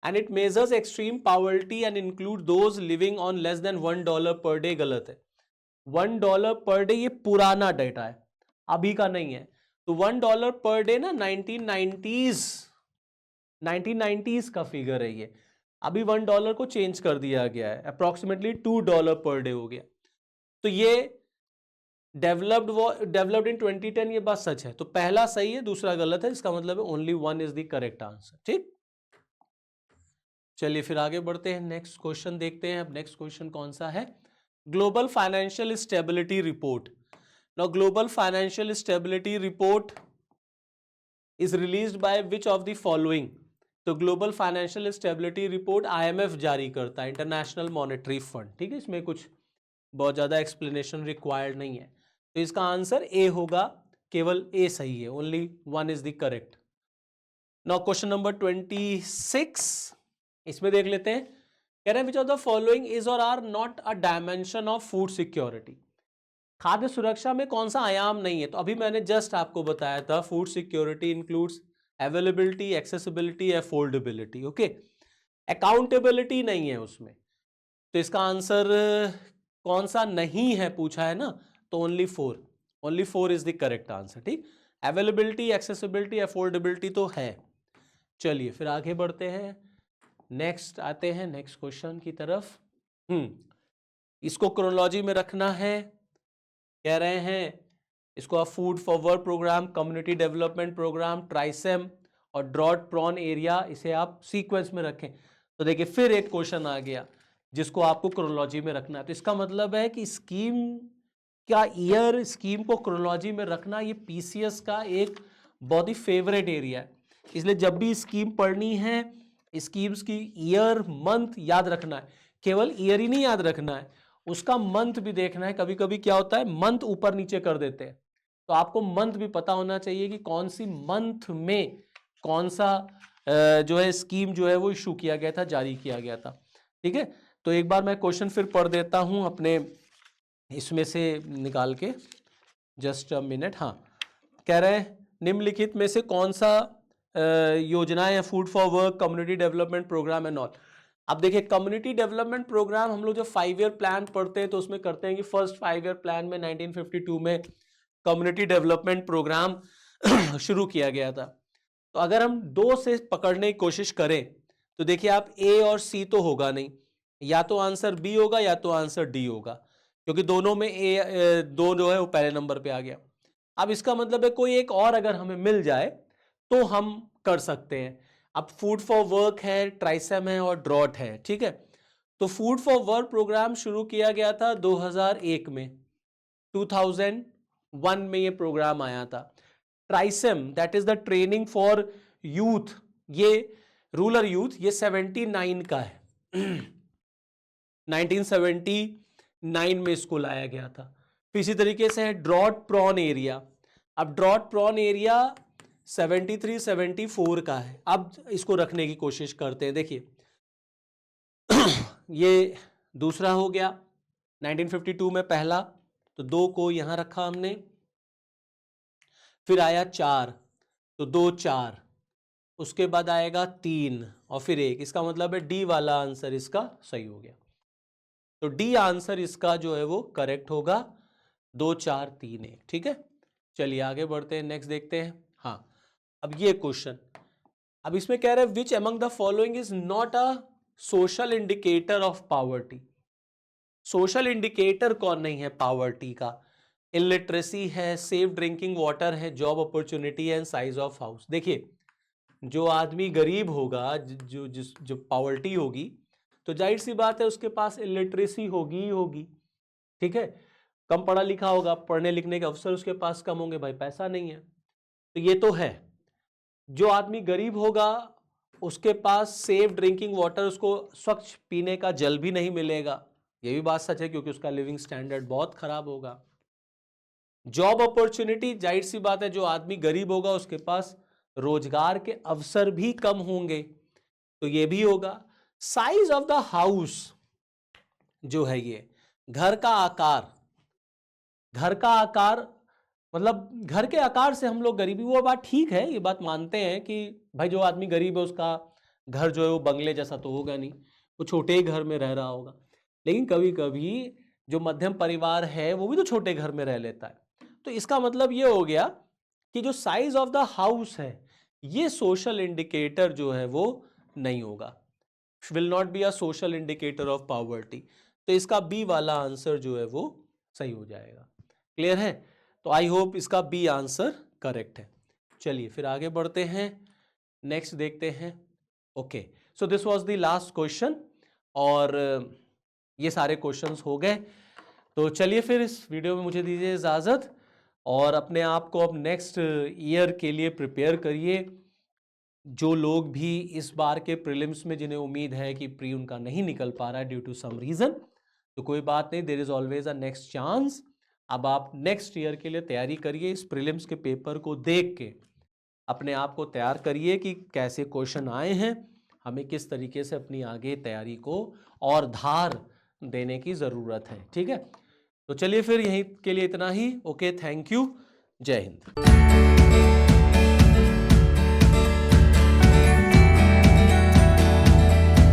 And it measures extreme poverty and include those living on less than $1 per day. गलत है, $1 पर डे ये पुराना डेटा है, अभी का नहीं है। तो $1 पर डे ना 1990s का फिगर है ये, अभी $1 को चेंज कर दिया गया है, अप्रोक्सीमेटली $2 पर डे हो गया। तो ये डेवलप्ड इन 2010, ये बात सच है। तो पहला सही है, दूसरा गलत है, इसका मतलब है only 1 is the correct answer. ठीक, चलिए फिर आगे बढ़ते हैं, नेक्स्ट क्वेश्चन देखते हैं। अब नेक्स्ट क्वेश्चन कौन सा है? Global financial stability report. Now global financial stability report is released by which of the following. तो global financial stability report IMF जारी करता है, इंटरनेशनल मॉनेटरी फंड। ठीक है, इसमें कुछ बहुत ज्यादा एक्सप्लेनेशन रिक्वायर्ड नहीं है। तो इसका आंसर ए होगा, केवल ए सही है, only 1 is the correct. Now question number 26, इसमें देख लेते हैं। कह रहे हैं which of the following is or are not a dimension of food security. खाद्य सुरक्षा में कौन सा आयाम नहीं है? तो अभी मैंने जस्ट आपको बताया था, food security includes availability, accessibility, affordability. Okay, accountability नहीं है उसमें। तो इसका आंसर कौन सा नहीं है पूछा है ना, तो only 4 is the correct answer. ठीक, अवेलेबिलिटी, एक्सेसिबिलिटी, अफोर्डेबिलिटी तो है। चलिए फिर आगे बढ़ते हैं, नेक्स्ट आते हैं नेक्स्ट क्वेश्चन की तरफ। इसको क्रोनोलॉजी में रखना है। कह रहे हैं इसको आप food for work programme, community development programme, TRYSEM और ड्रॉट प्रॉन एरिया, इसे आप सीक्वेंस में रखें। तो देखिए फिर एक क्वेश्चन आ गया जिसको आपको क्रोनोलॉजी में रखना है। तो इसका मतलब है कि स्कीम का ईयर, स्कीम को क्रोनोलॉजी में रखना, ये पीसीएस का एक बहुत ही फेवरेट एरिया है। इसलिए जब भी स्कीम पढ़नी है, स्कीम्स की ईयर, मंथ याद रखना है। केवल ईयर ही नहीं याद रखना है, उसका मंथ भी देखना है। कभी कभी क्या होता है, मंथ ऊपर नीचे कर देते हैं, तो आपको मंथ भी पता होना चाहिए कि कौन सी मंथ में कौन सा जो है स्कीम जो है वो इशू किया गया था, जारी किया गया था। ठीक है, तो एक बार मैं क्वेश्चन फिर पढ़ देता हूं अपने इसमें से निकाल के, जस्ट अ मिनट। हाँ, कह रहे हैं निम्नलिखित में से कौन सा योजना है food for work, community development programme and all. अब देखिए कम्युनिटी डेवलपमेंट प्रोग्राम हम लोग जब 5 ईयर प्लान पढ़ते हैं तो उसमें करते हैं कि फर्स्ट 5 ईयर प्लान में 1952 में कम्युनिटी डेवलपमेंट प्रोग्राम शुरू किया गया था। तो अगर हम 2 से पकड़ने की कोशिश करें तो देखिए आप ए और सी तो होगा नहीं, या तो आंसर बी होगा या तो आंसर डी होगा, क्योंकि दोनों में ए 2 जो है वो पहले नंबर पे आ गया। अब इसका मतलब है कोई एक और अगर हमें मिल जाए तो हम कर सकते हैं। अब फूड फॉर वर्क है, ट्राइसेम है और ड्रॉट है। ठीक है, तो फूड फॉर वर्क प्रोग्राम शुरू किया गया था 2001 में, 2001 में ये प्रोग्राम आया था। TRYSEM that is the training for youth, ये रूरल यूथ, ये 79 का है। 1979 में इसको लाया गया था। इसी तरीके से है ड्रॉट प्रॉन एरिया, अब ड्रॉट प्रॉन एरिया 73 74 का है। अब इसको रखने की कोशिश करते हैं। देखिए ये दूसरा हो गया 1952 में पहला, तो 2 को यहां रखा हमने, फिर आया 4, तो 2 4, उसके बाद आएगा 3 और फिर 1। इसका मतलब है डी वाला आंसर इसका सही हो गया। तो डी आंसर इसका जो है वो करेक्ट होगा, 2 4 3 1। ठीक है, चलिए आगे बढ़ते हैं, नेक्स्ट देखते हैं। हाँ, अब ये क्वेश्चन, अब इसमें कह रहे हैं which among the following is not a social indicator of poverty. Social indicator कौन नहीं है पॉवर्टी का? इलिटरेसी है, सेफ ड्रिंकिंग वाटर है, जॉब अपॉर्चुनिटी है, साइज ऑफ हाउस। देखिए जो आदमी गरीब होगा, जो पॉवर्टी होगी, तो जाहिर सी बात है उसके पास इलिटरेसी होगी ही होगी। ठीक है, कम पढ़ा लिखा होगा, पढ़ने लिखने के अवसर उसके पास कम होंगे, भाई पैसा नहीं है, तो ये तो है। जो आदमी गरीब होगा उसके पास सेफ ड्रिंकिंग वाटर, उसको स्वच्छ पीने का जल भी नहीं मिलेगा, ये भी बात सच है, क्योंकि उसका लिविंग स्टैंडर्ड बहुत खराब होगा। जॉब अपॉर्चुनिटी, जाहिर सी बात है जो आदमी गरीब होगा उसके पास रोजगार के अवसर भी कम होंगे, तो ये भी होगा। साइज ऑफ द हाउस जो है, ये घर का आकार, घर का आकार मतलब घर के आकार से हम लोग गरीबी, वो बात ठीक है, ये बात मानते हैं कि भाई जो आदमी गरीब है उसका घर जो है वो बंगले जैसा तो होगा नहीं, वो छोटे ही घर में रह रहा होगा। लेकिन कभी कभी जो मध्यम परिवार है वो भी तो छोटे घर में रह लेता है। तो इसका मतलब ये हो गया कि जो साइज ऑफ द हाउस है ये सोशल इंडिकेटर जो है वो नहीं होगा, will not be a social indicator of poverty. तो इसका बी वाला आंसर जो है वो सही हो जाएगा। क्लियर है? तो आई होप इसका बी आंसर करेक्ट है। चलिए फिर आगे बढ़ते हैं, नेक्स्ट देखते हैं। Okay, so this was the last question, और ये सारे क्वेश्चंस हो गए। तो चलिए फिर इस वीडियो में मुझे दीजिए इजाज़त, और अपने आप को अब नेक्स्ट ईयर के लिए प्रिपेयर करिए। जो लोग भी इस बार के प्रीलिम्स में जिन्हें उम्मीद है कि प्री उनका नहीं निकल पा रहा है ड्यू टू सम रीज़न, तो कोई बात नहीं, there is always a next chance. अब आप नेक्स्ट ईयर के लिए तैयारी करिए, इस प्रीलिम्स के पेपर को देख के अपने आप को तैयार करिए कि कैसे क्वेश्चन आए हैं, हमें किस तरीके से अपनी आगे तैयारी को और धार देने की ज़रूरत है। ठीक है, तो चलिए फिर यहीं के लिए इतना ही। ओके, थैंक यू, जय हिंद।